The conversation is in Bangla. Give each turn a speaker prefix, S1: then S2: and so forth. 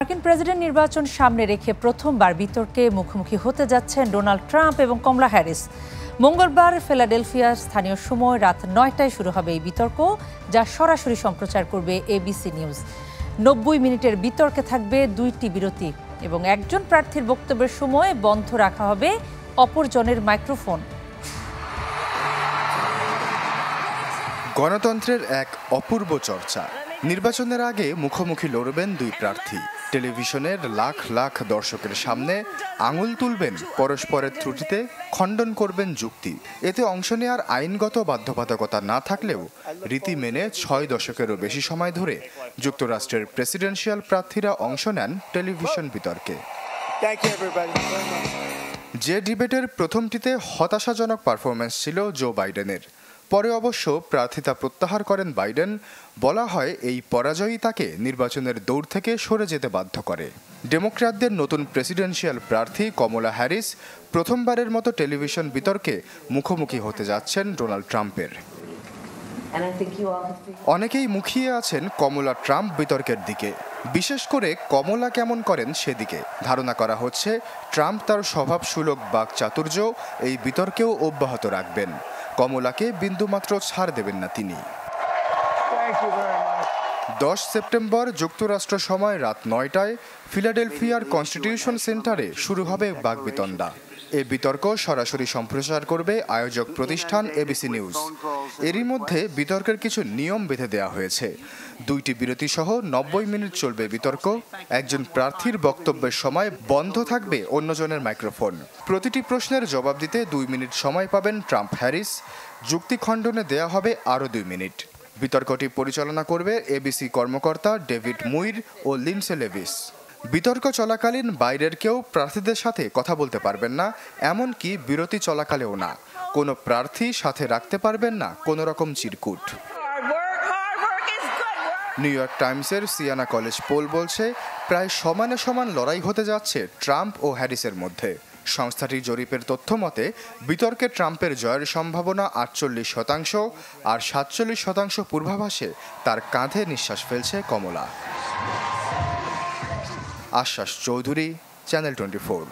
S1: মার্কিন প্রেসিডেন্ট নির্বাচন সামনে রেখে প্রথমবার বিতর্কে মুখোমুখি হতে যাচ্ছেন ডোনাল্ড ট্রাম্প এবং কমলা হ্যারিস। মঙ্গলবার ফিলাডেলফিয়ার স্থানীয় সময় রাত ৯টায় শুরু হবে এই বিতর্ক, যা সরাসরি সম্প্রচার করবে এবিসি নিউজ। ৯০ মিনিটের বিতর্কে থাকবে ২টি বিরতি এবং একজন প্রার্থীর বক্তব্যের সময় বন্ধ রাখা হবে অপরজনের মাইক্রোফোন।
S2: গণতন্ত্রের এক অপূর্ব চর্চা। নির্বাচনের আগে মুখোমুখি লড়বেন দুই প্রার্থী। টেলিভিশনের লাখ লাখ দর্শকের সামনে আঙুল তুলবেন পরস্পরের ত্রুটিতে, খণ্ডন করবেন যুক্তি। এতে অংশ নেওয়ার আইনগত বাধ্যবাধকতা না থাকলেও রীতি মেনে ৬ দশকেরও বেশি সময় ধরে যুক্তরাষ্ট্রের প্রেসিডেন্সিয়াল প্রার্থীরা অংশ নেন টেলিভিশন বিতর্কে। যে ডিবেটের প্রথমটিতে হতাশাজনক পারফরম্যান্স ছিল জো বাইডেনের, পরে অবশ্য প্রার্থিতা প্রত্যাহার করেন বাইডেন। বলা হয় এই পরাজয়ই তাকে নির্বাচনের দৌড় থেকে সরে যেতে বাধ্য করে। ডেমোক্র্যাটদের নতুন প্রেসিডেন্সিয়াল প্রার্থী কমলা হ্যারিস প্রথমবারের মতো টেলিভিশন বিতর্কে মুখোমুখি হতে যাচ্ছেন ডোনাল্ড ট্রাম্পের। অনেকেই মুখিয়ে আছেন কমলা ট্রাম্প বিতর্কের দিকে, বিশেষ করে কমলা কেমন করেন সেদিকে। ধারণা করা হচ্ছে ট্রাম্প তার স্বভাবসুলভ বাকচাতুর্য এই বিতর্কেও অব্যাহত রাখবেন। কমলাকে বিন্দুমাত্র ছাড় দেবেন না তিনি। 10 সেপ্টেম্বর যুক্তরাষ্ট্র সময় রাত ৯টায় ফিলাডেলফিয়ার কনস্টিটিউশন সেন্টারে শুরু হবে বাকবিতণ্ডা। এ বিতর্ক সরাসরি সম্প্রচার করবে আয়োজক প্রতিষ্ঠান এবিসি নিউজ। এরই মধ্যে বিতর্কের কিছু নিয়ম বেঁধে দেওয়া হয়েছে। 2টি বিরতি সহ ৯০ মিনিট চলবে বিতর্ক। একজন প্রার্থীর বক্তব্যের সময় বন্ধ থাকবে অন্যজনের মাইক্রোফোন। প্রতিটি প্রশ্নের জবাব দিতে 2 মিনিট সময় পাবেন ট্রাম্প হ্যারিস। যুক্তি খণ্ডনে দেয়া হবে আরও 2 মিনিট। বিতর্কটি পরিচালনা করবে এবিসি কর্মকর্তা ডেভিড মুইর ও লিন্ডসে লেভিস। বিতর্ক চলাকালীন বাইরের কেউ প্রার্থীদের সাথে কথা বলতে পারবেন না, এমনকি বিরতি চলাকালেও না। কোনো প্রার্থী সাথে রাখতে পারবেন না কোনো রকম চিরকুট। নিউ ইয়র্ক টাইমসের সিয়ানা কলেজ পোল বলছে প্রায় সমানে সমান লড়াই হতে যাচ্ছে ট্রাম্প ও হ্যারিসের মধ্যে। সংস্থাটির জরিপের তথ্য মতে বিতর্কে ট্রাম্পের জয়ের সম্ভাবনা 48% আর 47% পূর্বাভাসে তার কাঁধে নিঃশ্বাস ফেলছে কমলা। আশ্বাস চৌধুরী, চ্যানেল 24।